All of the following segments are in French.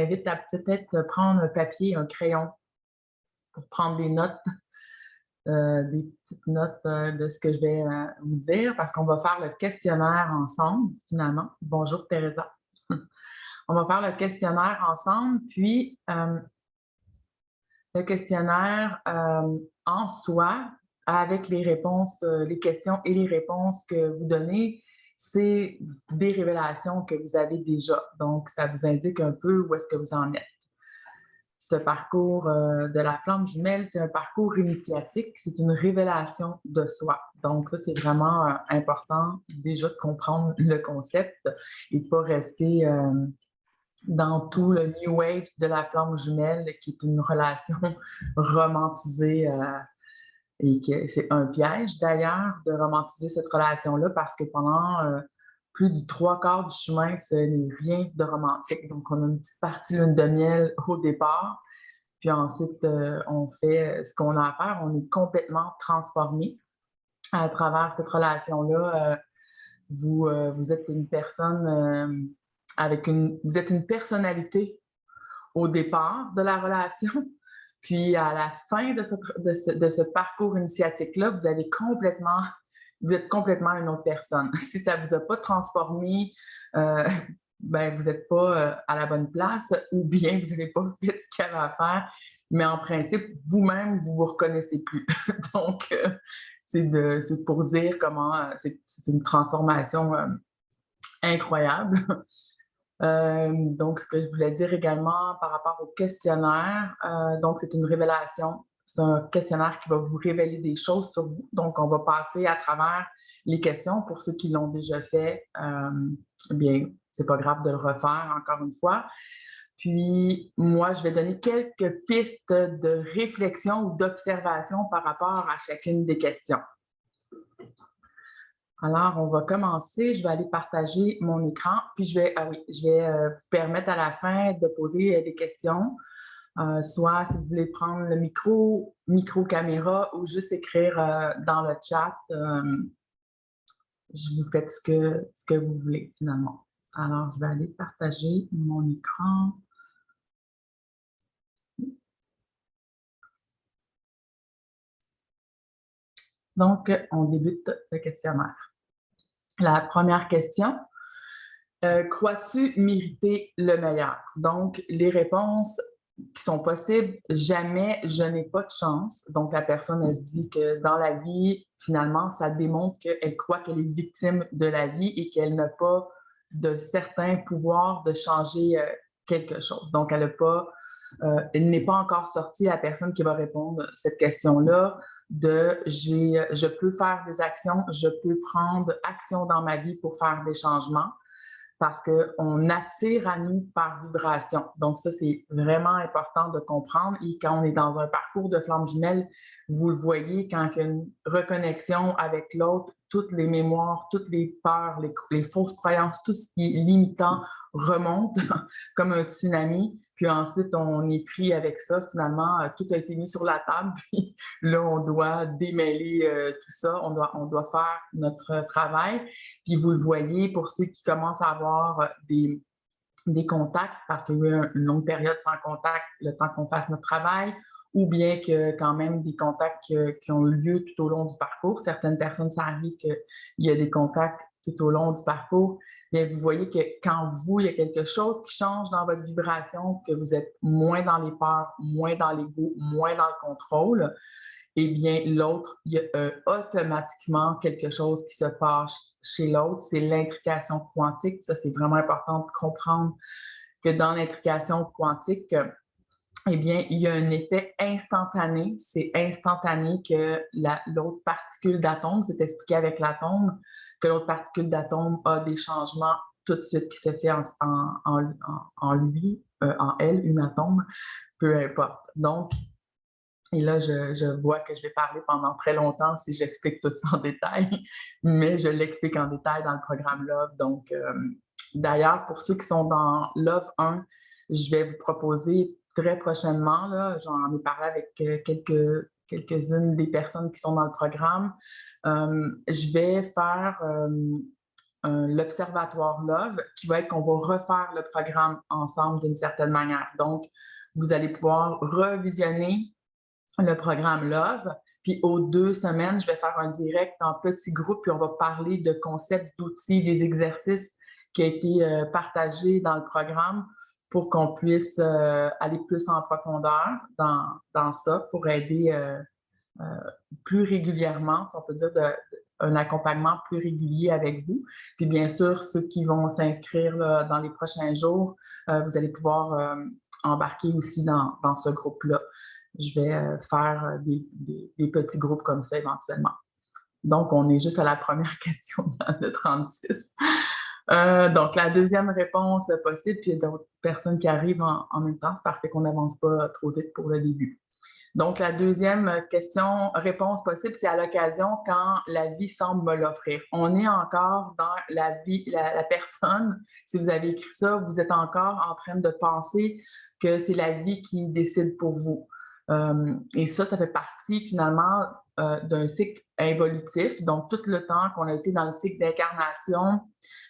t'invite à peut-être prendre un papier et un crayon pour prendre des petites notes de ce que je vais vous dire, parce qu'on va faire le questionnaire ensemble, finalement. Bonjour, Teresa. On va faire le questionnaire ensemble, puis le questionnaire en soi, avec les réponses, les questions et les réponses que vous donnez, c'est des révélations que vous avez déjà. Donc, ça vous indique un peu où est-ce que vous en êtes. Ce parcours de la flamme jumelle, c'est un parcours initiatique, c'est une révélation de soi. Donc, ça, c'est vraiment important déjà de comprendre le concept et de ne pas rester dans tout le New Age de la flamme jumelle, qui est une relation romantisée et que c'est un piège d'ailleurs de romantiser cette relation-là parce que pendant plus du 3/4 du chemin, ce n'est rien de romantique. Donc, on a une petite partie lune de miel au départ, puis ensuite, on fait ce qu'on a à faire. On est complètement transformé à travers cette relation-là. Vous êtes une personne vous êtes une personnalité au départ de la relation, puis à la fin de ce parcours initiatique-là, vous êtes complètement une autre personne. Si ça ne vous a pas transformé, euh, ben, vous n'êtes pas à la bonne place ou bien vous n'avez pas fait ce qu'il y avait à faire, mais en principe, vous-même, vous ne vous reconnaissez plus. Donc, c'est pour dire comment c'est une transformation incroyable. Donc, ce que je voulais dire également par rapport au questionnaire, donc c'est une révélation. C'est un questionnaire qui va vous révéler des choses sur vous. Donc, on va passer à travers les questions. Pour ceux qui l'ont déjà fait, bien, c'est pas grave de le refaire encore une fois. Puis, moi, je vais donner quelques pistes de réflexion ou d'observation par rapport à chacune des questions. Alors, on va commencer. Je vais aller partager mon écran, puis je vais vous permettre à la fin de poser des questions, soit si vous voulez prendre le micro-caméra ou juste écrire dans le chat. Je vous faites ce que vous voulez finalement. Alors, je vais aller partager mon écran. Donc, on débute le questionnaire. La première question. Crois-tu mériter le meilleur? Donc, les réponses qui sont possibles, jamais je n'ai pas de chance. Donc, la personne, elle se dit que dans la vie, finalement, ça démontre qu'elle croit qu'elle est victime de la vie et qu'elle n'a pas de certains pouvoirs de changer quelque chose. Donc, elle n'est pas encore sortie, la personne qui va répondre à cette question-là, de je peux faire des actions, je peux prendre action dans ma vie pour faire des changements parce qu'on attire à nous par vibration. Donc ça, c'est vraiment important de comprendre. Et quand on est dans un parcours de flamme jumelle, vous le voyez, quand il y a une reconnexion avec l'autre, toutes les mémoires, toutes les peurs, les fausses croyances, tout ce qui est limitant remonte comme un tsunami. Puis ensuite, on est pris avec ça. Finalement, tout a été mis sur la table. Puis là, on doit démêler tout ça. On doit faire notre travail. Puis vous le voyez, pour ceux qui commencent à avoir des contacts, parce qu'il y a eu une longue période sans contact, le temps qu'on fasse notre travail, ou bien que quand même des contacts qui ont eu lieu tout au long du parcours. Certaines personnes, ça arrive qu'il y a des contacts tout au long du parcours. Mais vous voyez que quand il y a quelque chose qui change dans votre vibration, que vous êtes moins dans les peurs, moins dans l'ego, moins dans le contrôle, eh bien, l'autre, il y a automatiquement quelque chose qui se passe chez l'autre. C'est l'intrication quantique. Ça, c'est vraiment important de comprendre que dans l'intrication quantique, eh bien, il y a un effet instantané. C'est instantané que l'autre particule d'atome, c'est expliqué avec l'atome, que l'autre particule d'atome a des changements tout de suite qui se fait en lui, en elle, une atome, peu importe. Donc, et là, je vois que je vais parler pendant très longtemps si j'explique tout ça en détail, mais je l'explique en détail dans le programme Love. Donc, d'ailleurs, pour ceux qui sont dans Love 1, je vais vous proposer très prochainement, là, j'en ai parlé avec quelques-unes des personnes qui sont dans le programme, je vais faire l'Observatoire Love, qui va être qu'on va refaire le programme ensemble d'une certaine manière. Donc, vous allez pouvoir revisionner le programme Love. Puis aux 2 semaines, je vais faire un direct en petits groupes, puis on va parler de concepts, d'outils, des exercices qui ont été partagés dans le programme pour qu'on puisse aller plus en profondeur dans ça pour aider plus régulièrement, si on peut dire, un accompagnement plus régulier avec vous. Puis bien sûr, ceux qui vont s'inscrire dans les prochains jours, vous allez pouvoir embarquer aussi dans ce groupe-là. Je vais faire des petits groupes comme ça éventuellement. Donc, on est juste à la première question de 36. Donc, la deuxième réponse possible, puis il y a d'autres personnes qui arrivent en même temps. C'est parfait qu'on n'avance pas trop vite pour le début. Donc, la deuxième réponse possible, c'est à l'occasion quand la vie semble me l'offrir. On est encore dans la vie, la personne, si vous avez écrit ça, vous êtes encore en train de penser que c'est la vie qui décide pour vous. Et ça fait partie finalement d'un cycle évolutif. Donc, tout le temps qu'on a été dans le cycle d'incarnation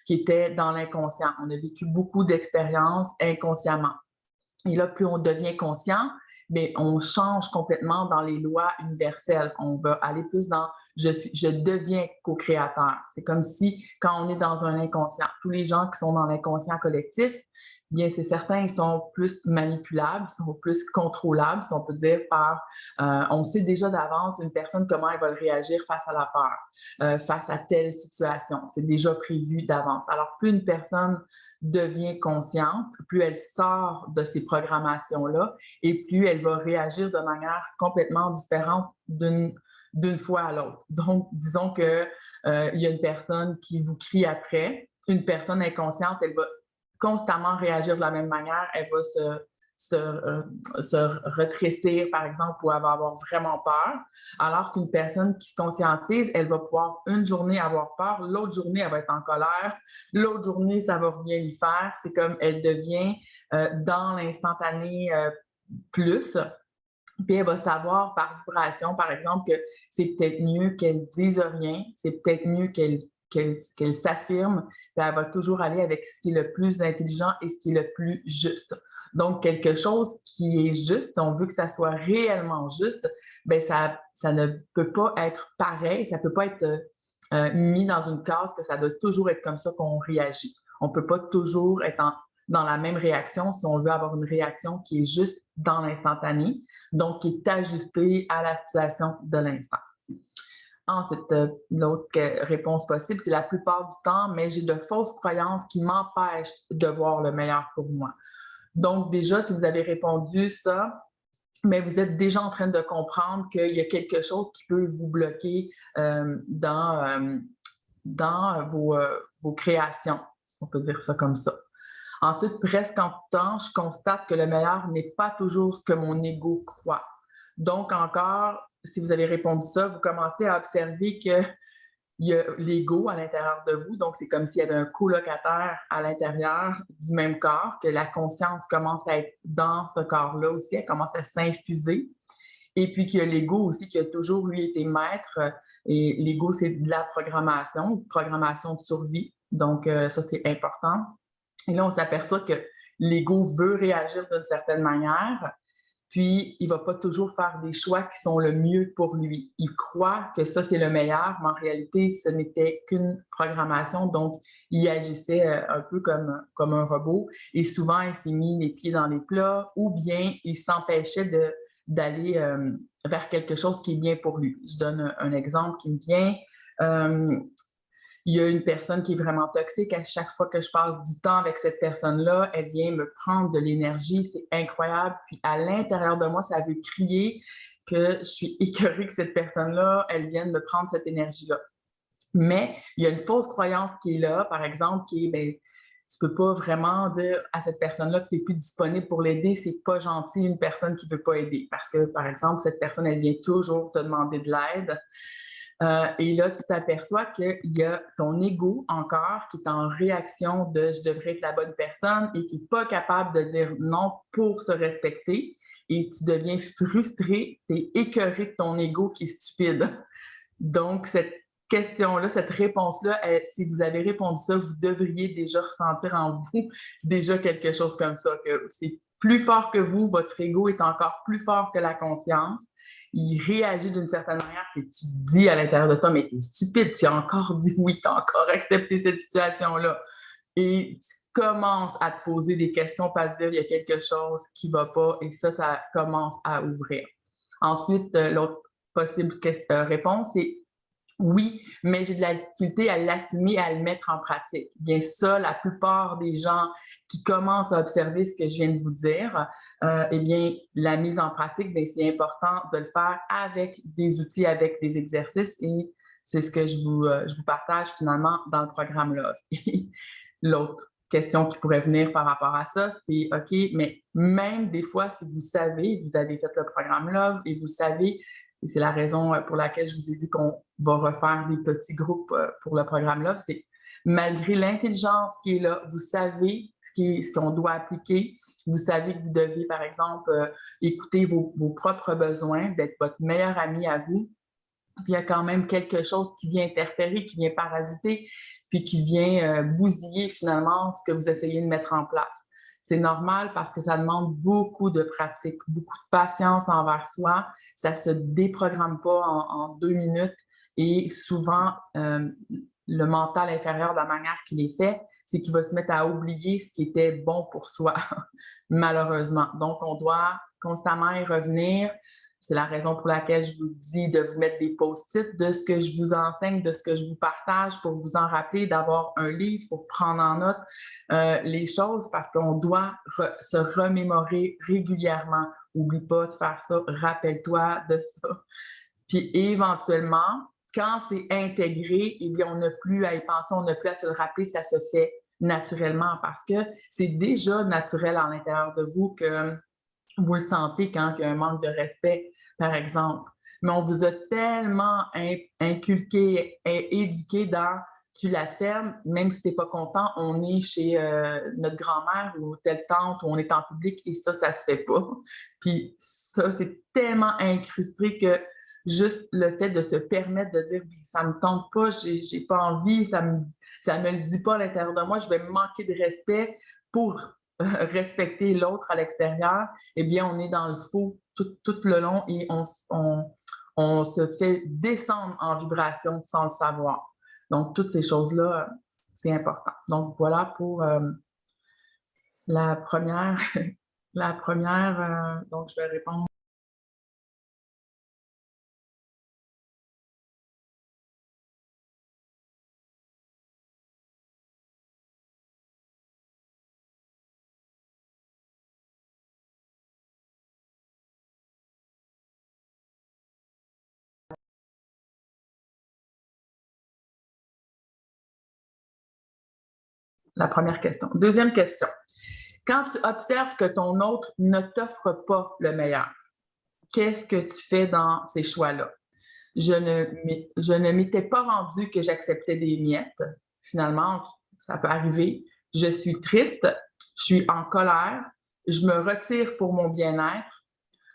qui était dans l'inconscient. On a vécu beaucoup d'expériences inconsciemment. Et là, plus on devient conscient, mais on change complètement dans les lois universelles. On va aller plus dans je deviens co-créateur. C'est comme si quand on est dans un inconscient, tous les gens qui sont dans l'inconscient collectif, bien c'est certain, ils sont plus manipulables, ils sont plus contrôlables, si on peut dire, on sait déjà d'avance une personne comment elle va réagir face à la peur, face à telle situation. C'est déjà prévu d'avance. Alors, plus une personne devient consciente, plus elle sort de ces programmations-là et plus elle va réagir de manière complètement différente d'une fois à l'autre. Donc, disons qu'il y a une personne qui vous crie après, une personne inconsciente, elle va constamment réagir de la même manière, elle va se rétrécir, par exemple, ou elle va avoir vraiment peur, alors qu'une personne qui se conscientise, elle va pouvoir une journée avoir peur, l'autre journée, elle va être en colère, l'autre journée, ça va rien lui faire. C'est comme elle devient dans l'instantané plus, puis elle va savoir par vibration, par exemple, que c'est peut-être mieux qu'elle dise rien, c'est peut-être mieux qu'elle s'affirme, puis elle va toujours aller avec ce qui est le plus intelligent et ce qui est le plus juste. Donc, quelque chose qui est juste, on veut que ça soit réellement juste, bien, ça ne peut pas être pareil, ça ne peut pas être mis dans une case que ça doit toujours être comme ça qu'on réagit. On ne peut pas toujours être dans la même réaction si on veut avoir une réaction qui est juste dans l'instantané, donc qui est ajustée à la situation de l'instant. Ensuite, l'autre réponse possible, c'est la plupart du temps, mais j'ai de fausses croyances qui m'empêchent de voir le meilleur pour moi. Donc, déjà, si vous avez répondu ça, mais vous êtes déjà en train de comprendre qu'il y a quelque chose qui peut vous bloquer dans vos créations, on peut dire ça comme ça. Ensuite, presque en tout temps, je constate que le meilleur n'est pas toujours ce que mon ego croit. Donc, encore, si vous avez répondu ça, vous commencez à observer qu'il y a l'ego à l'intérieur de vous. Donc, c'est comme s'il y avait un colocataire à l'intérieur du même corps, que la conscience commence à être dans ce corps-là aussi, elle commence à s'infuser. Et puis qu'il y a l'ego aussi qui a toujours, lui, été maître. Et l'ego, c'est de la programmation de survie. Donc, ça, c'est important. Et là, on s'aperçoit que l'ego veut réagir d'une certaine manière, puis il ne va pas toujours faire des choix qui sont le mieux pour lui. Il croit que ça, c'est le meilleur, mais en réalité, ce n'était qu'une programmation, donc il agissait un peu comme un robot. Et souvent, il s'est mis les pieds dans les plats ou bien il s'empêchait d'aller vers quelque chose qui est bien pour lui. Je donne un exemple qui me vient. Il y a une personne qui est vraiment toxique. À chaque fois que je passe du temps avec cette personne-là, elle vient me prendre de l'énergie. C'est incroyable. Puis à l'intérieur de moi, ça veut crier que je suis écœurée que cette personne-là, elle vienne me prendre cette énergie-là. Mais il y a une fausse croyance qui est là, par exemple, qui est, bien, tu ne peux pas vraiment dire à cette personne-là que tu n'es plus disponible pour l'aider. C'est pas gentil une personne qui ne veut pas aider. Parce que, par exemple, cette personne, elle vient toujours te demander de l'aide. Et là, tu t'aperçois qu'il y a ton ego encore qui est en réaction de « je devrais être la bonne personne » et qui n'est pas capable de dire non pour se respecter. Et tu deviens frustré, tu es écœuré de ton ego qui est stupide. Donc, question-là, cette réponse-là, si vous avez répondu ça, vous devriez déjà ressentir en vous déjà quelque chose comme ça, que c'est plus fort que vous, votre ego est encore plus fort que la conscience. Il réagit d'une certaine manière et tu dis à l'intérieur de toi, mais t'es stupide, tu as encore dit oui, tu as encore accepté cette situation-là. Et tu commences à te poser des questions, pas te dire il y a quelque chose qui ne va pas, et ça commence à ouvrir. Ensuite, l'autre possible réponse, c'est oui, mais j'ai de la difficulté à l'assumer, à le mettre en pratique. Bien ça, la plupart des gens qui commencent à observer ce que je viens de vous dire, eh bien, la mise en pratique, bien, c'est important de le faire avec des outils, avec des exercices, et c'est ce que je vous partage finalement dans le programme Love. L'autre question qui pourrait venir par rapport à ça, c'est OK, mais même des fois, si vous savez, vous avez fait le programme Love et vous savez, et c'est la raison pour laquelle je vous ai dit qu'on va refaire des petits groupes pour le programme Love, c'est malgré l'intelligence qui est là, vous savez ce qu'on doit appliquer, vous savez que vous devez, par exemple, écouter vos propres besoins, d'être votre meilleur ami à vous, puis il y a quand même quelque chose qui vient interférer, qui vient parasiter, puis qui vient bousiller finalement ce que vous essayez de mettre en place. C'est normal parce que ça demande beaucoup de pratique, beaucoup de patience envers soi. Ça ne se déprogramme pas en 2 minutes et souvent, le mental inférieur, de la manière qu'il est fait, c'est qu'il va se mettre à oublier ce qui était bon pour soi, malheureusement. Donc, on doit constamment y revenir. C'est la raison pour laquelle je vous dis de vous mettre des post-it de ce que je vous enseigne, de ce que je vous partage pour vous en rappeler, d'avoir un livre pour prendre en note les choses parce qu'on doit se remémorer régulièrement. N'oublie pas de faire ça, rappelle-toi de ça. Puis éventuellement, quand c'est intégré, eh bien, on n'a plus à y penser, on n'a plus à se le rappeler, ça se fait naturellement parce que c'est déjà naturel à l'intérieur de vous que vous le sentez quand il y a un manque de respect, par exemple. Mais on vous a tellement inculqué, éduqué dans tu la fermes, même si tu n'es pas content, on est chez notre grand-mère ou telle tante ou on est en public et ça se fait pas. Puis ça, c'est tellement incrusté que juste le fait de se permettre de dire ça me tente pas, j'ai pas envie, ça me le dit pas à l'intérieur de moi, je vais me manquer de respect pour respecter l'autre à l'extérieur, eh bien, on est dans le faux tout le long et on se fait descendre en vibration sans le savoir. Donc, toutes ces choses-là, c'est important. Donc, voilà pour la première. La première, donc je vais répondre. La première question. Deuxième question. Quand tu observes que ton autre ne t'offre pas le meilleur, qu'est-ce que tu fais dans ces choix-là? Je ne m'étais pas rendu que j'acceptais des miettes. Finalement, ça peut arriver. Je suis triste, je suis en colère, je me retire pour mon bien-être,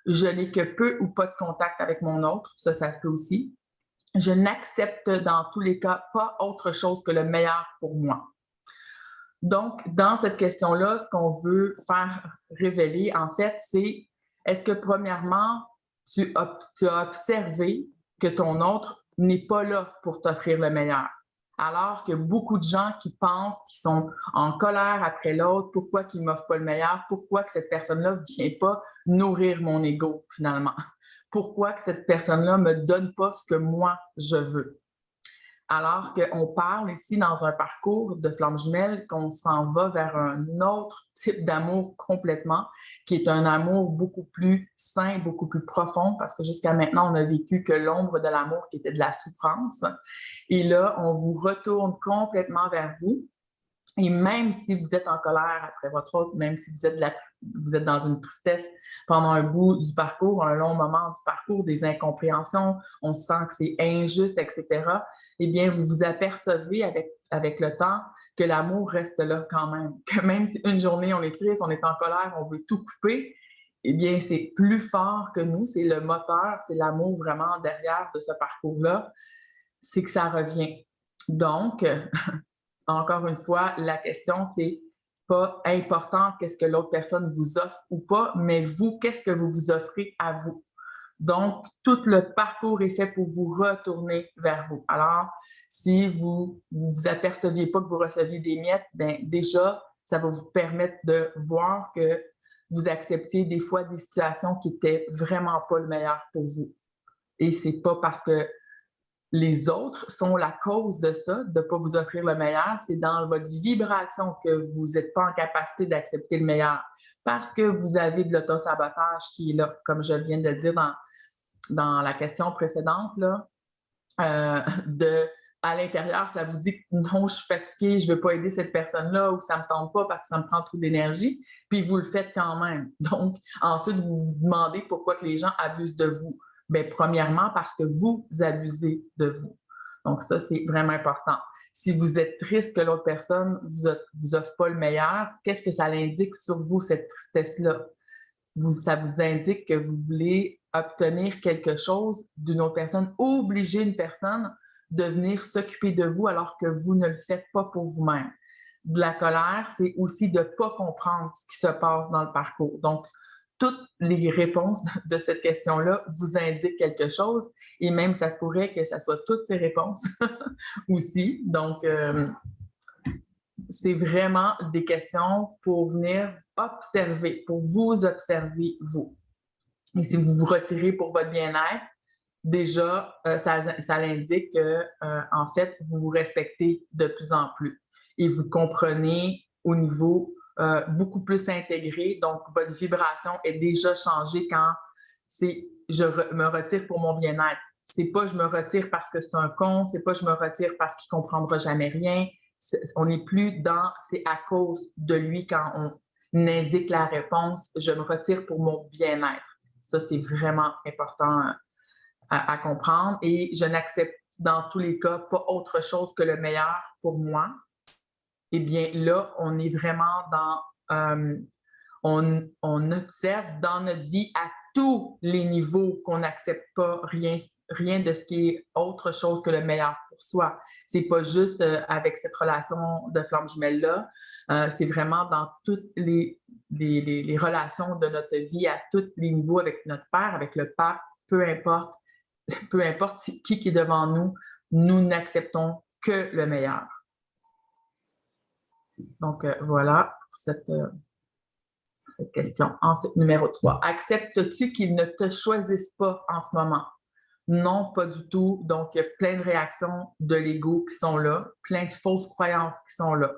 je n'ai que peu ou pas de contact avec mon autre, ça peut aussi. Je n'accepte dans tous les cas pas autre chose que le meilleur pour moi. Donc, dans cette question-là, ce qu'on veut faire révéler, en fait, c'est est-ce que premièrement, tu as observé que ton autre n'est pas là pour t'offrir le meilleur? Alors que beaucoup de gens qui pensent, qui sont en colère après l'autre, pourquoi qu'il ne m'offre pas le meilleur? Pourquoi que cette personne-là ne vient pas nourrir mon ego, finalement? Pourquoi que cette personne-là ne me donne pas ce que moi, je veux? Alors qu'on parle ici dans un parcours de flamme jumelle, qu'on s'en va vers un autre type d'amour complètement, qui est un amour beaucoup plus sain, beaucoup plus profond, parce que jusqu'à maintenant, on a vécu que l'ombre de l'amour qui était de la souffrance. Et là, on vous retourne complètement vers vous. Et même si vous êtes en colère après votre autre, même si vous êtes dans une tristesse pendant un bout du parcours, un long moment du parcours, des incompréhensions, on sent que c'est injuste, etc., eh bien, vous vous apercevez avec le temps que l'amour reste là quand même. Que même si une journée, on est triste, on est en colère, on veut tout couper, eh bien, c'est plus fort que nous, c'est le moteur, c'est l'amour vraiment derrière de ce parcours-là. c'est que ça revient. Donc, encore une fois, la question, c'est pas important qu'est-ce que l'autre personne vous offre ou pas, mais vous, qu'est-ce que vous vous offrez à vous? Donc, tout le parcours est fait pour vous retourner vers vous. Alors, si vous vous aperceviez pas que vous receviez des miettes, bien déjà, ça va vous permettre de voir que vous acceptiez des fois des situations qui étaient vraiment pas le meilleur pour vous. Et c'est pas parce que les autres sont la cause de ça, de ne pas vous offrir le meilleur. C'est dans votre vibration que vous n'êtes pas en capacité d'accepter le meilleur parce que vous avez de l'auto-sabotage qui est là, comme je viens de le dire dans la question précédente, là, à l'intérieur, ça vous dit que non, je suis fatiguée, je ne veux pas aider cette personne-là ou ça ne me tente pas parce que ça me prend trop d'énergie, puis vous le faites quand même. Donc, ensuite, vous vous demandez pourquoi que les gens abusent de vous. Bien, premièrement, parce que vous abusez de vous. Donc, ça, c'est vraiment important. Si vous êtes triste que l'autre personne ne vous offre pas le meilleur, qu'est-ce que ça l'indique sur vous, cette tristesse-là? Ça vous indique que vous voulez obtenir quelque chose d'une autre personne, obliger une personne de venir s'occuper de vous alors que vous ne le faites pas pour vous-même. De la colère, c'est aussi de ne pas comprendre ce qui se passe dans le parcours. Donc, toutes les réponses de cette question-là vous indiquent quelque chose et même ça se pourrait que ça soit toutes ces réponses aussi. Donc, c'est vraiment des questions pour venir observer, pour vous observer, vous. Et si vous vous retirez pour votre bien-être, déjà, ça l'indique que, en fait, vous vous respectez de plus en plus et vous comprenez au niveau beaucoup plus intégré. Donc, votre vibration est déjà changée quand c'est je me retire pour mon bien-être. C'est pas je me retire parce que c'est un con, c'est pas je me retire parce qu'il comprendra jamais rien. On n'est plus dans c'est à cause de lui quand on indique la réponse, je me retire pour mon bien-être. Ça, c'est vraiment important à comprendre et je n'accepte dans tous les cas pas autre chose que le meilleur pour moi. Eh bien, là, on est vraiment dans on observe dans notre vie à tous les niveaux qu'on n'accepte pas rien de ce qui est autre chose que le meilleur pour soi. C'est pas juste avec cette relation de flamme jumelle-là, c'est vraiment dans toutes les relations de notre vie à tous les niveaux avec notre père, avec le pape, peu importe, peu importe qui est devant nous, nous n'acceptons que le meilleur. Donc voilà pour cette question. Ensuite, numéro 3. Acceptes-tu qu'ils ne te choisissent pas en ce moment? Non, pas du tout. Donc, il y a plein de réactions de l'ego qui sont là, plein de fausses croyances qui sont là.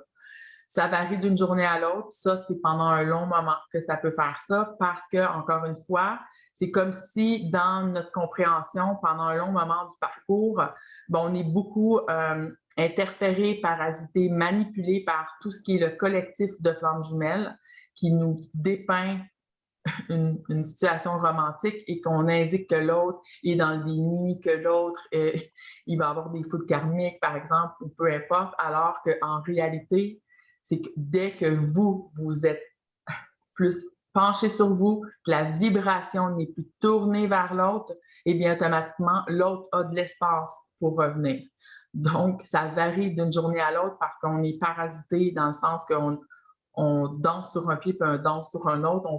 Ça varie d'une journée à l'autre. Ça, c'est pendant un long moment que ça peut faire ça parce que, encore une fois, c'est comme si dans notre compréhension, pendant un long moment du parcours, on est beaucoup interféré, parasité, manipulé par tout ce qui est le collectif de flammes jumelles qui nous dépeint une situation romantique et qu'on indique que l'autre est dans le déni, que l'autre, il va avoir des fautes karmiques, par exemple, ou peu importe, alors qu'en réalité, c'est que dès que vous êtes plus penché sur vous, que la vibration n'est plus tournée vers l'autre, eh bien, automatiquement, l'autre a de l'espace pour revenir. Donc, ça varie d'une journée à l'autre parce qu'on est parasité dans le sens qu'on danse sur un pied puis on danse sur un autre.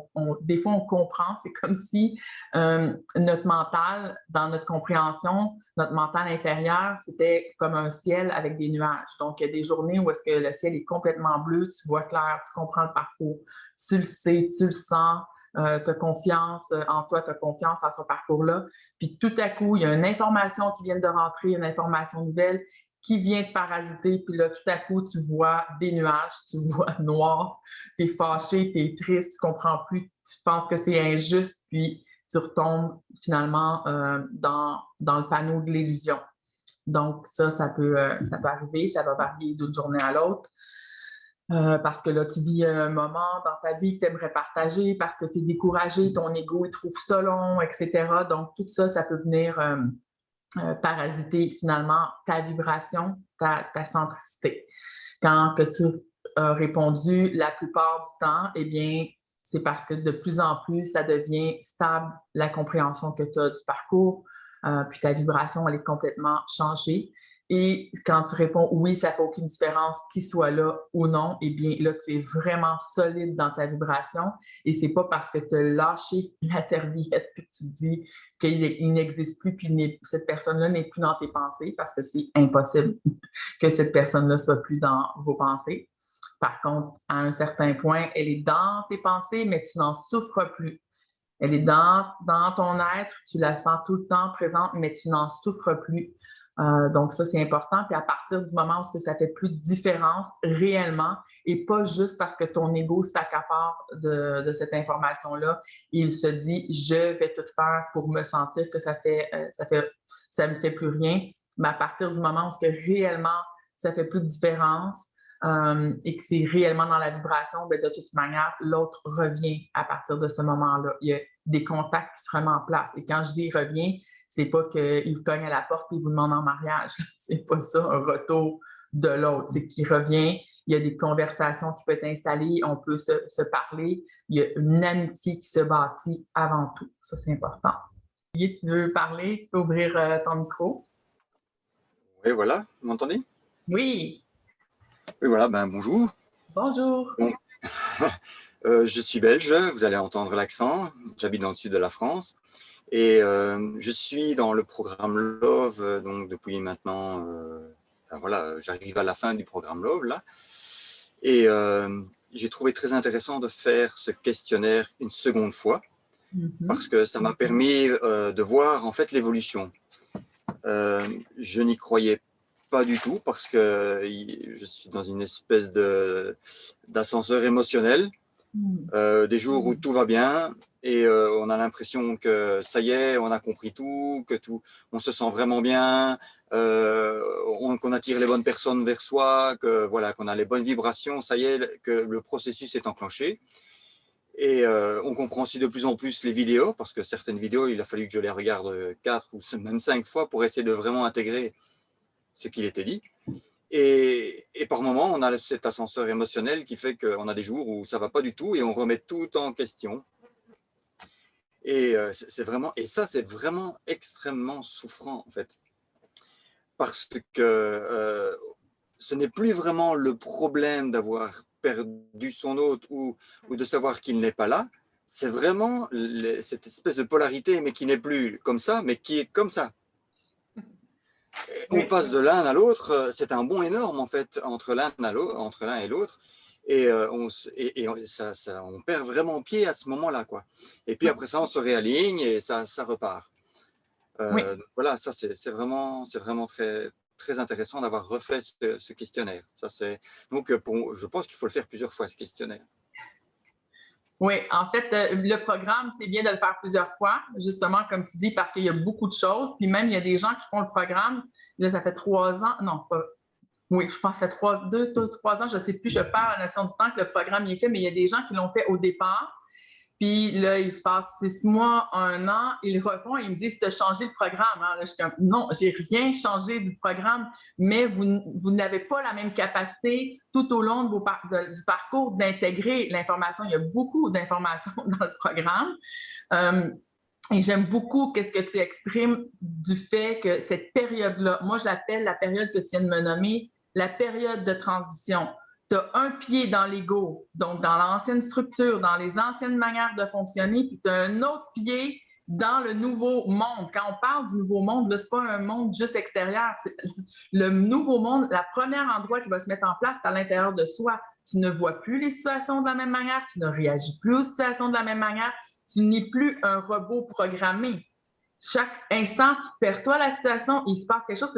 Des fois, on comprend. C'est comme si notre mental, dans notre compréhension, notre mental inférieur, c'était comme un ciel avec des nuages. Donc, il y a des journées où est-ce que le ciel est complètement bleu, tu vois clair, tu comprends le parcours, tu le sais, tu le sens, tu as confiance en toi, tu as confiance en ce parcours-là. Puis tout à coup, il y a une information qui vient de rentrer, une information nouvelle qui vient te parasiter, puis là, tout à coup, tu vois des nuages, tu vois noir, tu es fâché, tu es triste, tu comprends plus, tu penses que c'est injuste, puis tu retombes finalement dans le panneau de l'illusion. Donc, ça peut arriver, ça va varier d'une journée à l'autre. Parce que là, tu vis un moment dans ta vie que tu aimerais partager, parce que tu es découragé, ton ego, il trouve ça long, etc. Donc, tout ça, ça peut venir parasiter finalement ta vibration, ta centricité. Quand que tu as répondu la plupart du temps, eh bien, c'est parce que de plus en plus, ça devient stable, la compréhension que tu as du parcours. puis ta vibration, elle est complètement changée. Et quand tu réponds oui, ça fait aucune différence qu'il soit là ou non, eh bien là, tu es vraiment solide dans ta vibration et c'est pas parce que tu as lâché la serviette puis que tu dis qu'il n'existe plus puis cette personne-là n'est plus dans tes pensées parce que c'est impossible que cette personne-là soit plus dans vos pensées. Par contre, à un certain point, elle est dans tes pensées, mais tu n'en souffres plus. Elle est dans ton être, tu la sens tout le temps présente, mais tu n'en souffres plus. Donc ça, c'est important. Puis à partir du moment où ça fait plus de différence réellement et pas juste parce que ton ego s'accapare de cette information-là, il se dit « je vais tout faire pour me sentir que ça me fait plus rien ». Mais à partir du moment où réellement ça fait plus de différence et que c'est réellement dans la vibration, bien, de toute manière, l'autre revient à partir de ce moment-là. Il y a des contacts qui se remettent en place. Et quand je dis « revient », c'est pas qu'il vous cogne à la porte et il vous demande en mariage. C'est pas ça, un retour de l'autre. C'est qu'il revient, il y a des conversations qui peuvent être installées, on peut se parler, il y a une amitié qui se bâtit avant tout. Ça, c'est important. Tu veux parler? Tu peux ouvrir ton micro. Oui, voilà. Vous m'entendez? Oui. Oui, voilà. Ben, bonjour. Bonjour. Bon. Je suis belge, vous allez entendre l'accent. J'habite dans le sud de la France. Et je suis dans le programme Love, donc depuis maintenant, enfin, voilà, j'arrive à la fin du programme Love, là. Et j'ai trouvé très intéressant de faire ce questionnaire une seconde fois, parce que ça m'a permis de voir en fait l'évolution. Je n'y croyais pas du tout, parce que je suis dans une espèce d'ascenseur émotionnel. Des jours où tout va bien et on a l'impression que ça y est, on a compris tout, on se sent vraiment bien, qu'on attire les bonnes personnes vers soi, que voilà, qu'on a les bonnes vibrations, ça y est, que le processus est enclenché. Et on comprend aussi de plus en plus les vidéos, parce que certaines vidéos, il a fallu que je les regarde 4 ou même 5 fois pour essayer de vraiment intégrer ce qu'il était dit. Et par moments, on a cet ascenseur émotionnel qui fait qu'on a des jours où ça ne va pas du tout et on remet tout en question. Et ça, c'est vraiment extrêmement souffrant, en fait. Parce que ce n'est plus vraiment le problème d'avoir perdu son hôte ou de savoir qu'il n'est pas là. C'est vraiment cette espèce de polarité, mais qui n'est plus comme ça, mais qui est comme ça. On passe de l'un à l'autre, c'est un bond énorme en fait entre l'un et l'autre, et on perd vraiment pied à ce moment-là, quoi. Et puis après ça, on se réaligne et ça repart. Voilà, ça c'est vraiment très très intéressant d'avoir refait ce questionnaire. Donc je pense qu'il faut le faire plusieurs fois, ce questionnaire. Oui, en fait, le programme, c'est bien de le faire plusieurs fois, justement, comme tu dis, parce qu'il y a beaucoup de choses. Puis même, il y a des gens qui font le programme, là, ça fait 3 ans, non, pas, oui, je pense que ça fait 3 ans, je ne sais plus, je perds la notion du temps que le programme est fait, mais il y a des gens qui l'ont fait au départ. Puis là, il se passe 6 mois, 1 an, ils le refont et ils me disent, tu as changé le programme. Hein? Là, je suis comme, non, j'ai rien changé du programme, mais vous n'avez pas la même capacité tout au long de du parcours d'intégrer l'information. Il y a beaucoup d'informations dans le programme. Et j'aime beaucoup ce que tu exprimes du fait que cette période-là, moi, je l'appelle la période que tu viens de me nommer, la période de transition. Tu as un pied dans l'ego, donc dans l'ancienne structure, dans les anciennes manières de fonctionner, puis tu as un autre pied dans le nouveau monde. Quand on parle du nouveau monde, là, ce n'est pas un monde juste extérieur. Le nouveau monde, le premier endroit qui va se mettre en place, c'est à l'intérieur de soi. Tu ne vois plus les situations de la même manière, tu ne réagis plus aux situations de la même manière, tu n'es plus un robot programmé. Chaque instant, tu perçois la situation, il se passe quelque chose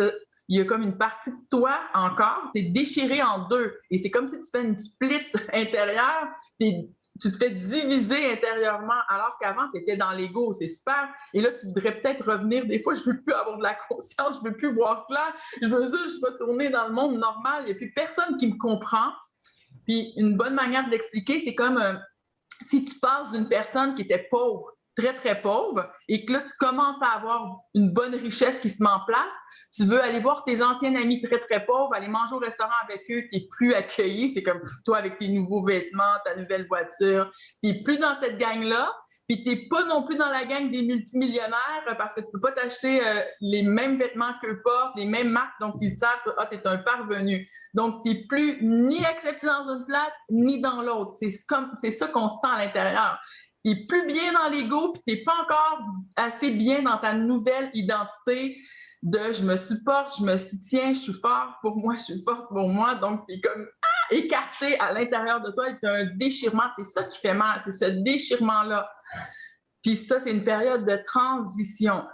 il y a comme une partie de toi encore, tu es déchiré en deux. Et c'est comme si tu fais une split intérieure, tu te fais diviser intérieurement, alors qu'avant, tu étais dans l'ego, c'est super. Et là, tu voudrais peut-être revenir, des fois, je ne veux plus avoir de la conscience, je ne veux plus voir clair, je veux juste retourner dans le monde normal, il n'y a plus personne qui me comprend. Puis une bonne manière de l'expliquer, c'est comme si tu passes d'une personne qui était pauvre, très, très pauvre, et que là, tu commences à avoir une bonne richesse qui se met en place, tu veux aller voir tes anciens amis très, très pauvres, aller manger au restaurant avec eux, tu n'es plus accueilli, c'est comme toi avec tes nouveaux vêtements, ta nouvelle voiture, tu n'es plus dans cette gang-là, puis tu n'es pas non plus dans la gang des multimillionnaires parce que tu ne peux pas t'acheter les mêmes vêtements qu'eux portent, les mêmes marques, donc ils savent que tu es un parvenu. Donc, tu n'es plus ni accepté dans une place, ni dans l'autre. C'est ça qu'on sent à l'intérieur. Tu n'es plus bien dans l'ego, puis tu n'es pas encore assez bien dans ta nouvelle identité de je me supporte, je me soutiens, je suis fort pour moi, je suis forte pour moi. Donc, tu es comme écarté à l'intérieur de toi, tu as un déchirement. C'est ça qui fait mal, c'est ce déchirement-là. Puis ça, c'est une période de transition.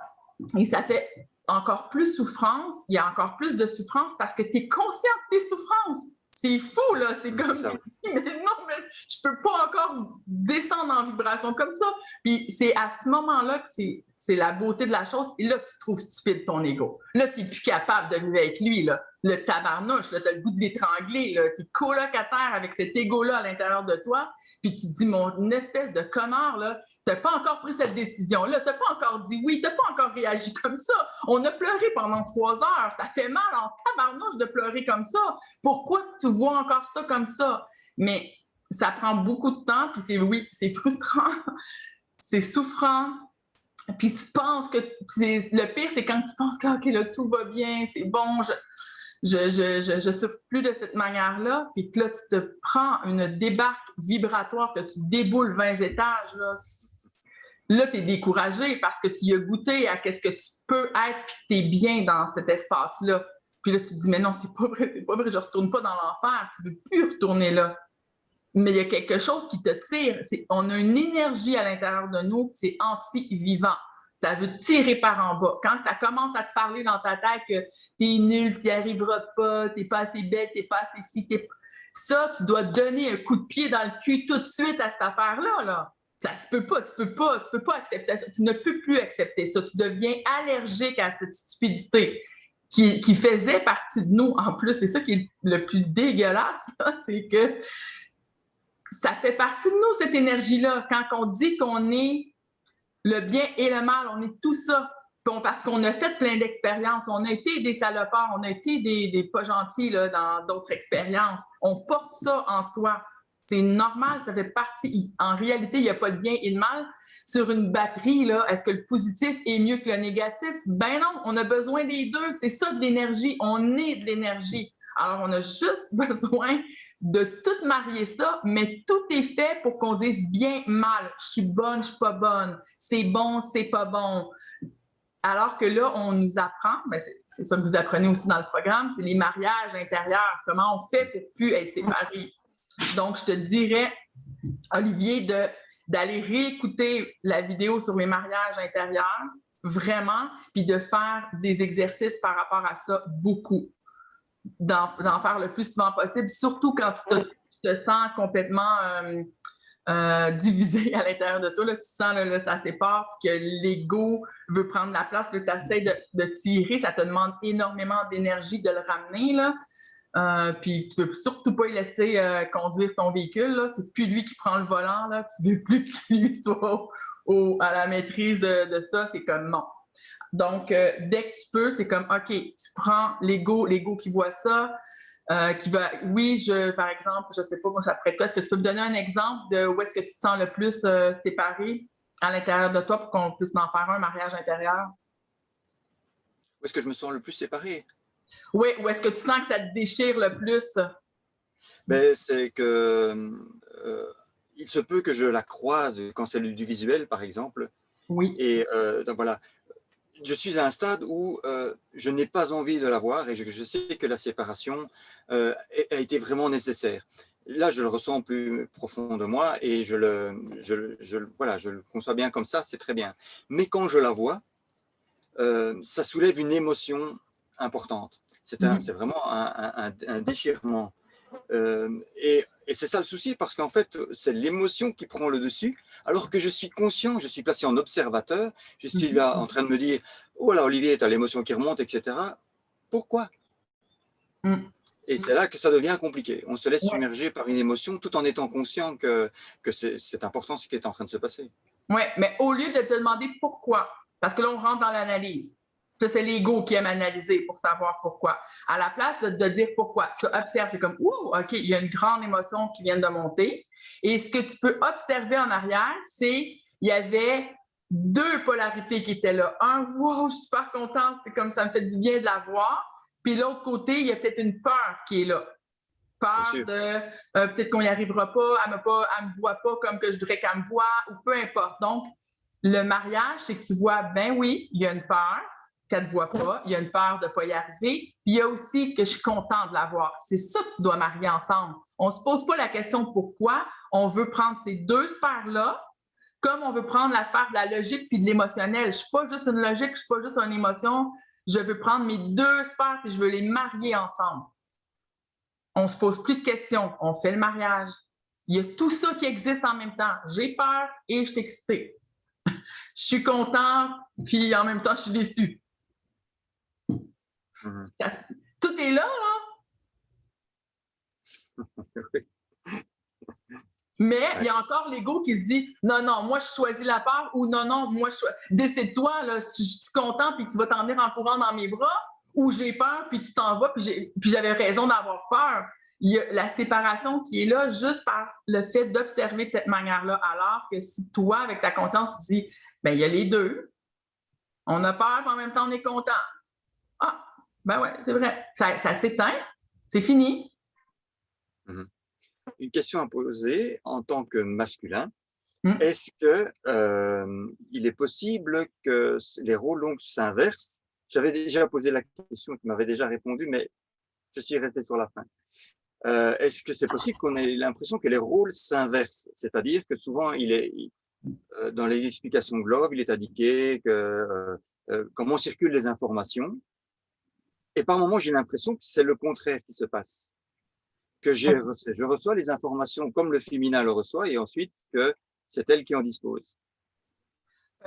Et ça fait encore plus souffrance. Il y a encore plus de souffrance parce que tu es conscient de tes souffrances. C'est fou, là. C'est comme, mais non, mais je peux pas encore descendre en vibration comme ça. Puis c'est à ce moment-là que c'est la beauté de la chose. Et là, tu trouves stupide ton ego. Là, tu n'es plus capable de vivre avec lui, là. Le tabarnouche, là, tu as le goût de l'étrangler, là. Tu es colocataire avec cet ego-là à l'intérieur de toi. Puis tu te dis, mon espèce de connard, là, tu n'as pas encore pris cette décision-là. Tu n'as pas encore dit oui. Tu n'as pas encore réagi comme ça. On a pleuré pendant 3 heures. Ça fait mal en tabarnouche de pleurer comme ça. Pourquoi tu vois encore ça comme ça? Mais ça prend beaucoup de temps. Puis c'est frustrant. C'est souffrant. Puis tu penses que... Le pire, c'est quand tu penses que OK, là, tout va bien, c'est bon, je souffre plus de cette manière-là, puis que là, tu te prends une débarque vibratoire, que tu déboules 20 étages, là tu es découragé parce que tu y as goûté à ce que tu peux être, puis que tu es bien dans cet espace-là. Puis là, tu te dis, mais non, c'est pas vrai, je retourne pas dans l'enfer, tu veux plus retourner là. Mais il y a quelque chose qui te tire. On a une énergie à l'intérieur de nous, c'est anti-vivant. Ça veut tirer par en bas. Quand ça commence à te parler dans ta tête que t'es nul, tu n'y arriveras pas, t'es pas assez belle, t'es pas assez ci, ça, tu dois donner un coup de pied dans le cul tout de suite à cette affaire-là, là. Ça se peut pas, tu peux pas accepter ça. Tu ne peux plus accepter ça. Tu deviens allergique à cette stupidité qui faisait partie de nous. En plus, c'est ça qui est le plus dégueulasse, là, c'est que ça fait partie de nous, cette énergie-là. Quand on dit qu'on est le bien et le mal, on est tout ça. Parce qu'on a fait plein d'expériences. On a été des salopards, on a été des pas gentils là, dans d'autres expériences. On porte ça en soi. C'est normal, ça fait partie. En réalité, il n'y a pas de bien et de mal. Sur une batterie, là, est-ce que le positif est mieux que le négatif? Ben non, on a besoin des deux. C'est ça de l'énergie. On est de l'énergie. Alors, on a juste besoin de tout marier ça, mais tout est fait pour qu'on dise bien, mal. Je suis bonne, je suis pas bonne. C'est bon, c'est pas bon. Alors que là, on nous apprend, ben c'est ça que vous apprenez aussi dans le programme, c'est les mariages intérieurs. Comment on fait pour plus être séparés. Donc, je te dirais, Olivier, d'aller réécouter la vidéo sur les mariages intérieurs, vraiment, puis de faire des exercices par rapport à ça, beaucoup. D'en faire le plus souvent possible, surtout quand tu te sens complètement divisé à l'intérieur de toi. Là, tu sens là, ça sépare, que l'ego veut prendre la place, que tu essaies de tirer, ça te demande énormément d'énergie de le ramener. Là. Puis tu ne veux surtout pas y laisser conduire ton véhicule. Là. C'est plus lui qui prend le volant. Là. Tu ne veux plus que lui soit à la maîtrise de ça. C'est comme non. Donc, dès que tu peux, c'est comme, OK, tu prends l'ego qui voit ça, qui va, oui, par exemple, je ne sais pas, moi, ça pourrait être quoi. Est-ce que tu peux me donner un exemple de où est-ce que tu te sens le plus séparé à l'intérieur de toi pour qu'on puisse en faire un mariage intérieur? Où est-ce que je me sens le plus séparé? Oui, où est-ce que tu sens que ça te déchire le plus? Ben, c'est que il se peut que je la croise quand c'est du visuel, par exemple. Oui. Et donc voilà. Je suis à un stade où je n'ai pas envie de la voir et je sais que la séparation a été vraiment nécessaire. Là, je le ressens plus profond de moi et je le conçois bien comme ça, c'est très bien. Mais quand je la vois, ça soulève une émotion importante. C'est vraiment un déchirement. Et c'est ça le souci, parce qu'en fait, c'est l'émotion qui prend le dessus, alors que je suis conscient, je suis placé en observateur, je suis là en train de me dire « Oh là, Olivier, tu as l'émotion qui remonte, etc. » Pourquoi? Et c'est là que ça devient compliqué. On se laisse submerger par une émotion tout en étant conscient que c'est important ce qui est en train de se passer. Oui, mais au lieu de te demander pourquoi, parce que là, on rentre dans l'analyse. C'est l'ego qui aime analyser pour savoir pourquoi. À la place de dire pourquoi, tu observes, c'est comme, ouh, OK, il y a une grande émotion qui vient de monter. Et ce que tu peux observer en arrière, c'est il y avait deux polarités qui étaient là. Un, wow, je suis super contente, c'est comme ça me fait du bien de la voir. Puis l'autre côté, il y a peut-être une peur qui est là. Peur de peut-être qu'on n'y arrivera pas, elle me voit pas comme que je voudrais qu'elle me voie, ou peu importe. Donc, le mariage, c'est que tu vois, ben oui, il y a une peur qu'elle ne te voit pas, il y a une peur de ne pas y arriver, puis il y a aussi que je suis content de l'avoir. C'est ça que tu dois marier ensemble. On ne se pose pas la question pourquoi, on veut prendre ces deux sphères-là, comme on veut prendre la sphère de la logique puis de l'émotionnel. Je ne suis pas juste une logique, je ne suis pas juste une émotion, je veux prendre mes deux sphères et je veux les marier ensemble. On ne se pose plus de questions, on fait le mariage. Il y a tout ça qui existe en même temps. J'ai peur et je suis excitée. Je suis content, puis en même temps, je suis déçue. Tout est là, là. Mais il y a encore l'ego qui se dit non, non, moi, je choisis la peur, ou non, non, moi, décide-toi, là, si je suis content, puis tu vas t'en venir en courant dans mes bras, ou j'ai peur, puis tu t'en vas, puis j'avais raison d'avoir peur. Il y a la séparation qui est là juste par le fait d'observer de cette manière-là, alors que si toi, avec ta conscience, tu dis bien, il y a les deux, on a peur, puis en même temps, on est content. Ah, ben ouais, c'est vrai, ça s'éteint, c'est fini. Une question à poser en tant que masculin. Est-ce qu'il est possible que les rôles donc s'inversent? J'avais déjà posé la question, tu m'avais déjà répondu, mais je suis resté sur la fin. Est-ce que c'est possible qu'on ait l'impression que les rôles s'inversent? C'est-à-dire que souvent, dans les explications Globe, il est indiqué comment circulent les informations. Et par moments, j'ai l'impression que c'est le contraire qui se passe. Que je reçois les informations comme le féminin le reçoit et ensuite que c'est elle qui en dispose.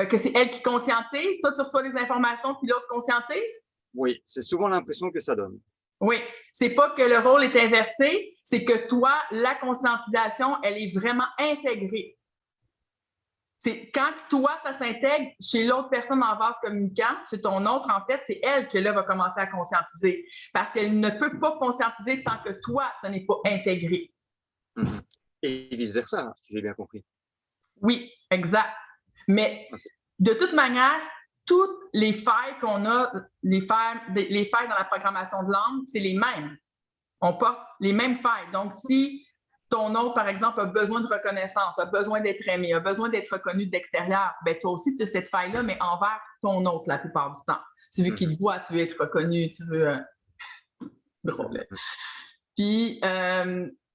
Que c'est elle qui conscientise, toi tu reçois des informations puis l'autre conscientise? Oui, c'est souvent l'impression que ça donne. Oui, c'est pas que le rôle est inversé, c'est que toi, la conscientisation, elle est vraiment intégrée. C'est quand toi, ça s'intègre chez l'autre personne en vase communicant, chez ton autre, en fait, c'est elle qui là va commencer à conscientiser. Parce qu'elle ne peut pas conscientiser tant que toi, ça n'est pas intégré. Et vice-versa, si j'ai bien compris. Oui, exact. Mais de toute manière, toutes les failles qu'on a, les failles dans la programmation de l'âme, c'est les mêmes. On porte les mêmes failles. Donc, si ton autre, par exemple, a besoin de reconnaissance, a besoin d'être aimé, a besoin d'être reconnu de l'extérieur, bien, toi aussi, tu as cette faille-là, mais envers ton autre la plupart du temps. Tu veux qu'il te voit, tu veux être reconnu, tu veux... drôle. Puis,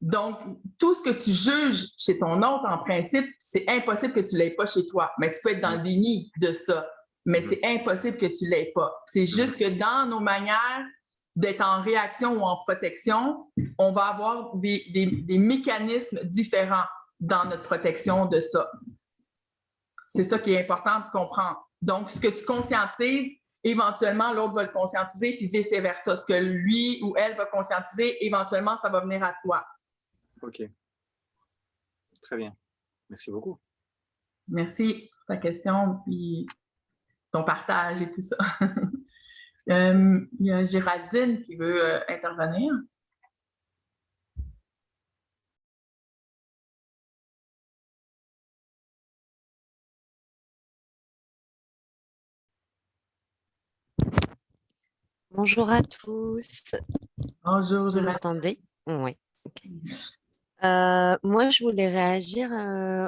donc, tout ce que tu juges chez ton autre, en principe, c'est impossible que tu ne l'aies pas chez toi. Mais tu peux être dans le déni de ça, mais c'est impossible que tu ne l'aies pas. C'est juste que dans nos manières d'être en réaction ou en protection, on va avoir des mécanismes différents dans notre protection de ça. C'est ça qui est important de comprendre. Donc, ce que tu conscientises, éventuellement, l'autre va le conscientiser, puis vice-versa. Ce que lui ou elle va conscientiser, éventuellement, ça va venir à toi. OK. Très bien. Merci beaucoup. Merci pour ta question, puis ton partage et tout ça. Il y a Géraldine qui veut intervenir. Bonjour à tous. Bonjour, Vous m'entendez? Oui. Okay. Moi, je voulais réagir.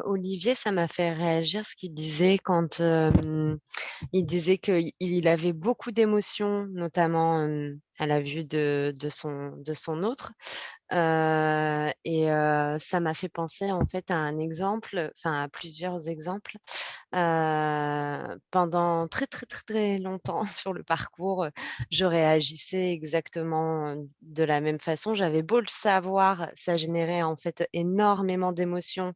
Olivier, ça m'a fait réagir ce qu'il disait quand il disait qu'il avait beaucoup d'émotions, notamment à la vue de son autre. Et ça m'a fait penser en fait à un exemple, enfin à plusieurs exemples. Pendant très, très, très, très longtemps sur le parcours, je réagissais exactement de la même façon. J'avais beau le savoir, ça générait en fait énormément d'émotions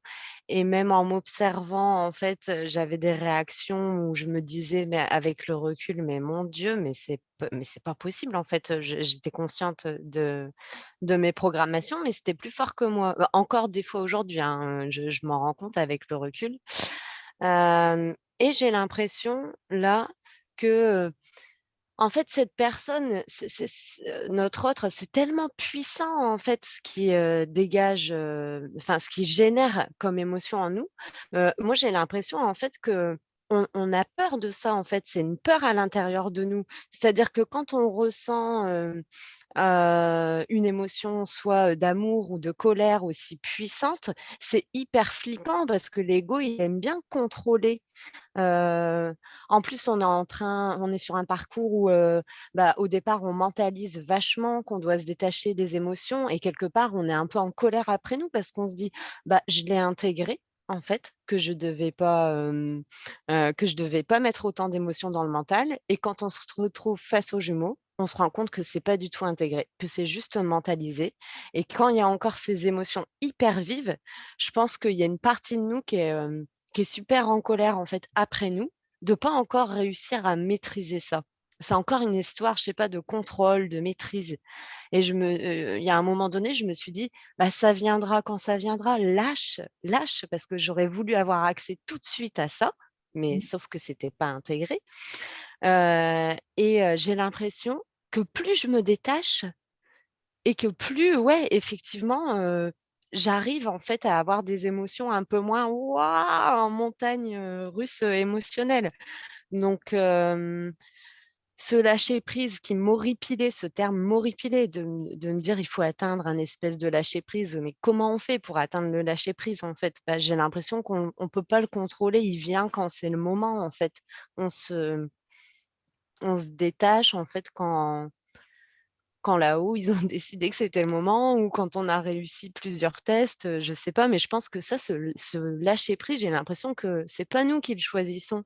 et même en m'observant, en fait, j'avais des réactions où je me disais, mais avec le recul, mais mon Dieu, mais c'est pas possible en fait. J'étais consciente de mes programmations, mais c'était plus fort que moi. Encore des fois aujourd'hui, hein, je m'en rends compte avec le recul. Et j'ai l'impression là que En fait, cette personne, notre autre, c'est tellement puissant, en fait, ce qui, dégage, enfin, ce qui génère comme émotion en nous. Moi, j'ai l'impression, en fait, qu'on a peur de ça, en fait. C'est une peur à l'intérieur de nous. C'est-à-dire que quand on ressent, une émotion soit, d'amour ou de colère aussi puissante, c'est hyper flippant parce que l'ego, il aime bien contrôler. En plus, on est sur un parcours où, au départ, on mentalise vachement qu'on doit se détacher des émotions et quelque part, on est un peu en colère après nous parce qu'on se dit: «Bah, je l'ai intégré, en fait, que je devais pas mettre autant d'émotions dans le mental» et quand on se retrouve face aux jumeaux, on se rend compte que c'est pas du tout intégré, que c'est juste mentalisé et quand il y a encore ces émotions hyper vives, je pense qu'il y a une partie de nous qui est super en colère, en fait, après nous, de pas encore réussir à maîtriser ça. C'est encore une histoire, je sais pas, de contrôle, de maîtrise et il y a un moment donné, je me suis dit: «Bah, ça viendra quand ça viendra, lâche, lâche», parce que j'aurais voulu avoir accès tout de suite à ça, mais sauf que c'était pas intégré, j'ai l'impression que plus je me détache et que plus, ouais, effectivement, j'arrive en fait à avoir des émotions un peu moins waouh, en montagne, russe, émotionnelle. Donc ce lâcher prise qui m'horripilait, ce terme m'horripilait de me dire: «Il faut atteindre un espèce de lâcher prise». Mais comment on fait pour atteindre le lâcher prise, en fait? Bah, j'ai l'impression qu'on peut pas le contrôler, il vient quand c'est le moment, en fait. On se on se détache, en fait, quand là-haut, ils ont décidé que c'était le moment ou quand on a réussi plusieurs tests, je sais pas, mais je pense que ça, ce lâcher prise, j'ai l'impression que c'est pas nous qui le choisissons.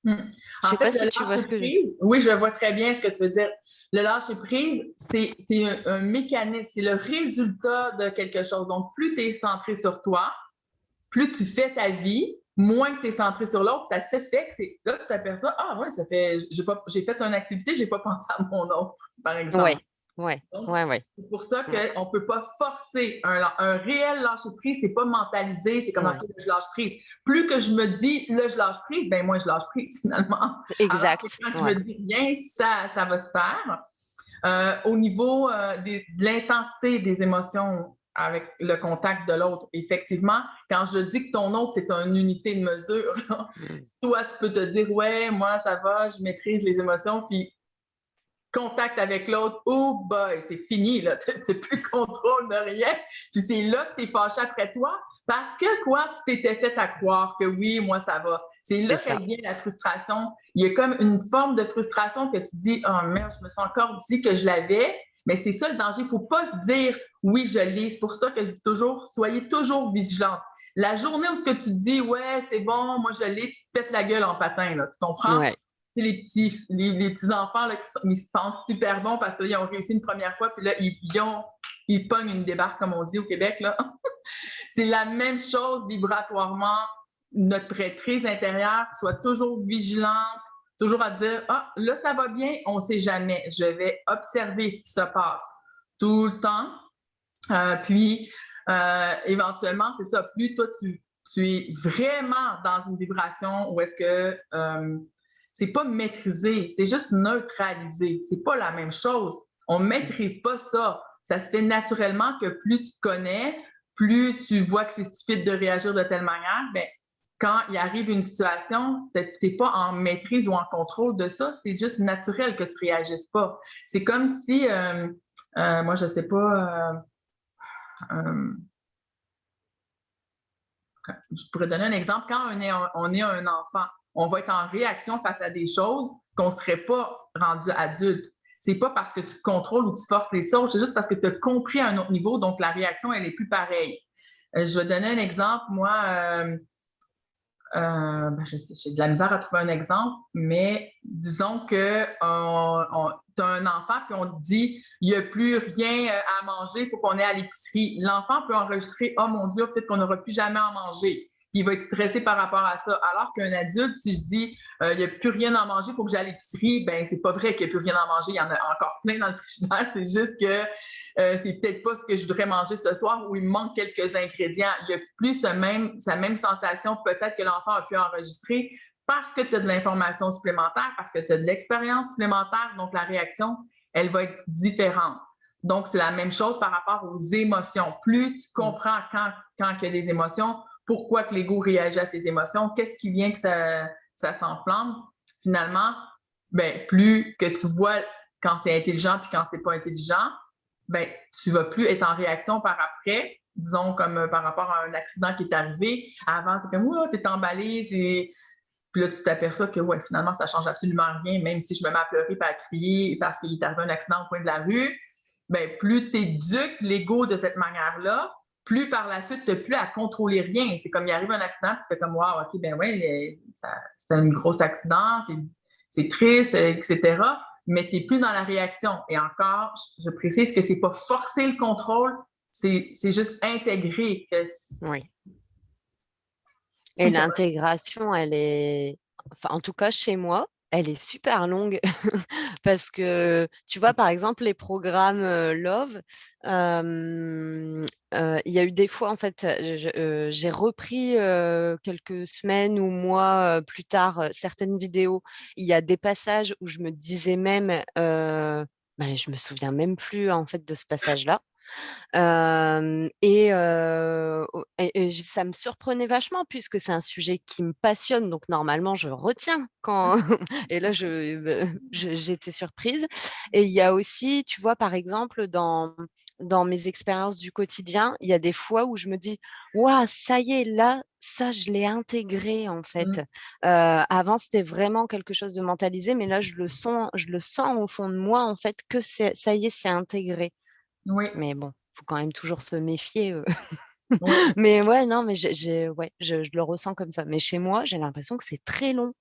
Mmh. Je En sais fait, pas le si tu vois ce lâcher que je prise, oui, je vois très bien ce que tu veux dire. Le lâcher prise, c'est un mécanisme, c'est le résultat de quelque chose. Donc, plus tu es centré sur toi, plus tu fais ta vie, moins que tu es centré sur l'autre. Ça se fait que c'est là, tu t'aperçois, ah ouais, ça fait, j'ai fait une activité, j'ai pas pensé à mon autre, par exemple. ouais, ouais, Donc, ouais, ouais, c'est pour ça ouais, qu'on ne peut pas forcer un réel lâcher prise, c'est pas mentalisé, c'est comme OK, ouais. là, je lâche prise. Plus que je me dis là, je lâche prise, ben moi, je lâche prise finalement. Alors que Exact, quand je me ouais. dis rien, ça va se faire. Au niveau de l'intensité des émotions avec le contact de l'autre, effectivement, quand je dis que ton autre, c'est une unité de mesure, Mmh. toi, tu peux te dire, ouais, moi, ça va, je maîtrise les émotions, puis contact avec l'autre, oh boy, c'est fini, là, tu n'as plus le contrôle de rien. Puis c'est là que tu es fâché après toi parce que quoi, tu t'étais fait à croire que oui, moi, ça va. C'est C'est là ça. qu'elle vient la frustration. Il y a comme une forme de frustration que tu dis, oh merde, je me suis encore dit que je l'avais. Mais c'est ça le danger. Il ne faut pas se dire, oui, je l'ai. C'est pour ça que je dis toujours, soyez toujours vigilante. La journée où ce que tu te dis, ouais, c'est bon, moi je l'ai, tu te pètes la gueule en patin, là, tu comprends? Ouais, Les petits enfants là, ils se pensent super bons parce qu'ils ont réussi une première fois, puis là, ils pognent une débarque, comme on dit au Québec. Là. C'est la même chose vibratoirement. Notre prêtrise intérieure soit toujours vigilante, toujours à dire ah, là, ça va bien, on ne sait jamais. Je vais observer ce qui se passe tout le temps. Puis, éventuellement, c'est ça. Plus toi, tu es vraiment dans une vibration où est-ce que c'est pas maîtrisé, c'est juste neutralisé. C'est pas la même chose. On maîtrise pas ça. Ça se fait naturellement que plus tu te connais, plus tu vois que c'est stupide de réagir de telle manière, ben, quand il arrive une situation, tu n'es pas en maîtrise ou en contrôle de ça, c'est juste naturel que tu réagisses pas. C'est comme si, moi, je sais pas, euh, je pourrais donner un exemple. Quand on est un enfant, on va être en réaction face à des choses qu'on ne serait pas rendu adulte. C'est pas parce que tu contrôles ou tu forces les choses, c'est juste parce que tu as compris à un autre niveau, donc la réaction, elle est plus pareille. Je vais donner un exemple. Moi, j'ai de la misère à trouver un exemple, mais disons que tu as un enfant puis on te dit il n'y a plus rien à manger, il faut qu'on aille à l'épicerie. L'enfant peut enregistrer oh mon Dieu, peut-être qu'on n'aura plus jamais à manger. Puis il va être stressé par rapport à ça. Alors qu'un adulte, si je dis il n'y a plus rien à manger, il faut que j'aille à l'épicerie, ben c'est pas vrai qu'il n'y a plus rien à manger. Il y en a encore plein dans le frigidaire. C'est juste que c'est peut-être pas ce que je voudrais manger ce soir ou il me manque quelques ingrédients. Il y a plus sa même sensation peut-être que l'enfant a pu enregistrer parce que tu as de l'information supplémentaire, parce que tu as de l'expérience supplémentaire, donc la réaction, elle va être différente. Donc, c'est la même chose par rapport aux émotions. Plus tu comprends quand il y a des émotions, pourquoi que l'ego réagit à ces émotions, qu'est-ce qui vient que ça s'enflamme, finalement, ben, plus que tu vois quand c'est intelligent puis quand c'est pas intelligent, ben, tu vas plus être en réaction par après, disons comme par rapport à un accident qui est arrivé. Avant, c'est comme, oh, t'es emballé, puis là, tu t'aperçois que ouais, finalement, ça change absolument rien, même si je me mets à pleurer et à crier parce qu'il est arrivé un accident au coin de la rue, ben, plus tu éduques l'ego de cette manière-là, plus par la suite, tu n'as plus à contrôler rien. C'est comme il arrive un accident, puis tu fais comme, wow, OK, ben ouais, c'est un gros accident, c'est triste, etc. Mais tu n'es plus dans la réaction. Et encore, je précise que c'est pas forcer le contrôle, c'est juste intégrer. Oui. Et l'intégration, elle est, enfin, en tout cas chez moi, elle est super longue parce que, tu vois, par exemple, les programmes Love, il y a eu des fois, en fait, j'ai repris quelques semaines ou mois plus tard certaines vidéos. Il y a des passages où je me disais même, ben, je me souviens même plus en fait de ce passage-là. Et ça me surprenait vachement puisque c'est un sujet qui me passionne, donc normalement je retiens quand et là j'étais surprise. Et il y a aussi, tu vois, par exemple, dans mes expériences du quotidien, il y a des fois où je me dis: «Waouh, ça y est, là, ça je l'ai intégré en fait». Avant c'était vraiment quelque chose de mentalisé, mais là je le sens au fond de moi en fait que ça y est, c'est intégré. Oui, Mais bon, faut quand même toujours se méfier, oui. Mais ouais, non, mais ouais, je le ressens comme ça. Mais chez moi, j'ai l'impression que c'est très long.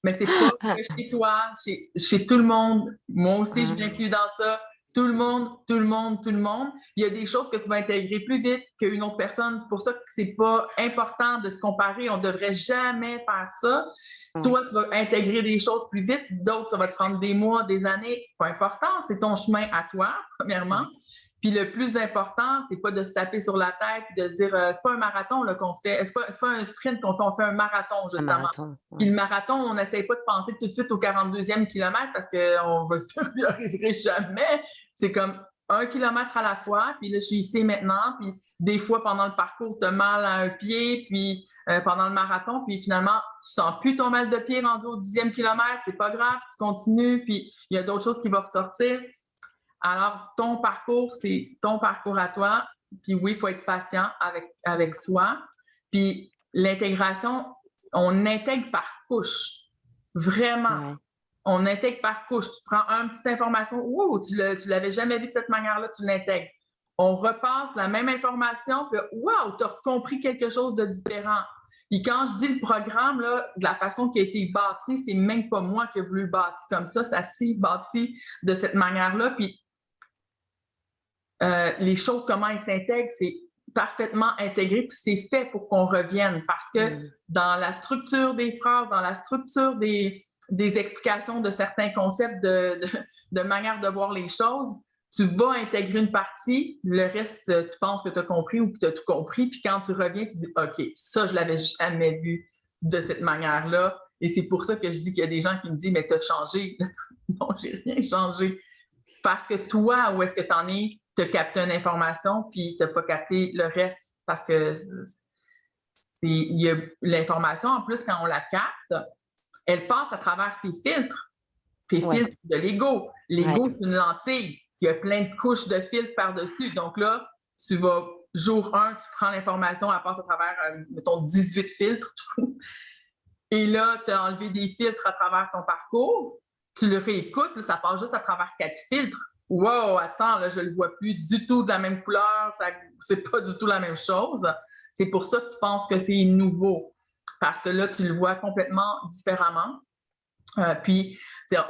Mais c'est pas que chez toi, chez tout le monde. Moi aussi, je Ah, m'inclus dans ça. Tout le monde, tout le monde, tout le monde. Il y a des choses que tu vas intégrer plus vite qu'une autre personne. C'est pour ça que c'est pas important de se comparer. On devrait jamais faire ça. ouais. Toi, tu vas intégrer des choses plus vite. D'autres, ça va te prendre des mois, des années. C'est pas important. C'est ton chemin à toi, premièrement. Ouais, Puis le plus important, c'est pas de se taper sur la tête et de se dire c'est pas un marathon là, qu'on fait, c'est pas un sprint qu'on fait un marathon, un justement. marathon, Puis ouais. le marathon, on n'essaye pas de penser tout de suite au 42e kilomètre parce qu'on va n'y arriverait jamais. C'est comme 1 kilomètre à la fois, puis là, je suis ici maintenant, puis des fois, pendant le parcours, tu as mal à un pied, puis pendant le marathon, puis finalement, tu sens plus ton mal de pied rendu au 10e kilomètre, c'est pas grave, tu continues, puis il y a d'autres choses qui vont ressortir. Alors, ton parcours, c'est ton parcours à toi. Puis oui, il faut être patient avec soi. Puis l'intégration, on intègre par couche. Vraiment. Ouais. On intègre par couche. Tu prends une petite information, ouh, tu l'avais jamais vu de cette manière-là, tu l'intègres. On repasse la même information, puis waouh, tu as compris quelque chose de différent. Puis quand je dis le programme, là, de la façon qui a été bâti, c'est même pas moi qui ai voulu le bâtir comme ça s'est bâti de cette manière-là. Puis les choses, comment elles s'intègrent, c'est parfaitement intégré, puis c'est fait pour qu'on revienne parce que dans la structure des phrases, dans la structure des explications de certains concepts, de manière de voir les choses, tu vas intégrer une partie, le reste, tu penses que tu as compris ou que tu as tout compris, puis quand tu reviens, tu dis OK, ça, je l'avais jamais vu de cette manière-là. Et c'est pour ça que je dis qu'il y a des gens qui me disent mais tu as changé. Non, j'ai rien changé. Parce que toi, où est-ce que tu en es, tu as capté une information, puis tu n'as pas capté le reste parce que il y a l'information, en plus, quand on la capte, elle passe à travers tes Ouais, filtres de l'ego. ouais, L'ego, c'est une lentille qui a plein de couches de filtres par-dessus. Donc là, tu vas, jour 1, tu prends l'information, elle passe à travers, mettons, 18 filtres. Et là, tu as enlevé des filtres à travers ton parcours. Tu le réécoutes, là, ça passe juste à travers 4 filtres. Wow, attends, là, je ne le vois plus du tout de la même couleur, c'est pas du tout la même chose. C'est pour ça que tu penses que c'est nouveau, parce que là, tu le vois complètement différemment. Puis,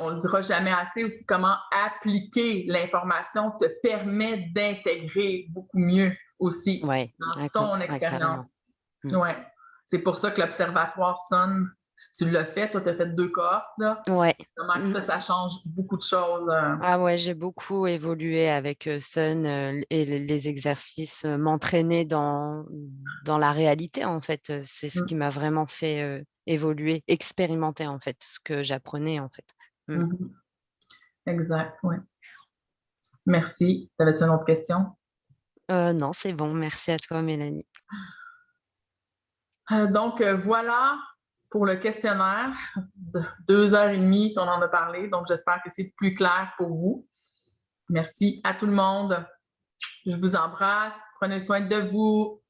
on ne dira jamais assez aussi comment appliquer l'information te permet d'intégrer beaucoup mieux aussi ouais, dans ouais, ton ouais, expérience. carrément. Mm. Ouais. C'est pour ça que l'Observatoire sonne. Tu l'as fait, toi, tu as fait 2 cohortes, là. Ouais. Comment que Mm. ça change beaucoup de choses. Ah ouais, j'ai beaucoup évolué avec Sun et les exercices, m'entraîner dans la réalité, en fait. C'est ce qui m'a vraiment fait évoluer, expérimenter en fait ce que j'apprenais en fait. Mhm. Exact, oui. Merci. T'avais-tu une autre question? Non, c'est bon. Merci à toi, Mélanie. Donc, voilà pour le questionnaire de 2 heures et demie qu'on en a parlé. Donc, j'espère que c'est plus clair pour vous. Merci à tout le monde. Je vous embrasse. Prenez soin de vous.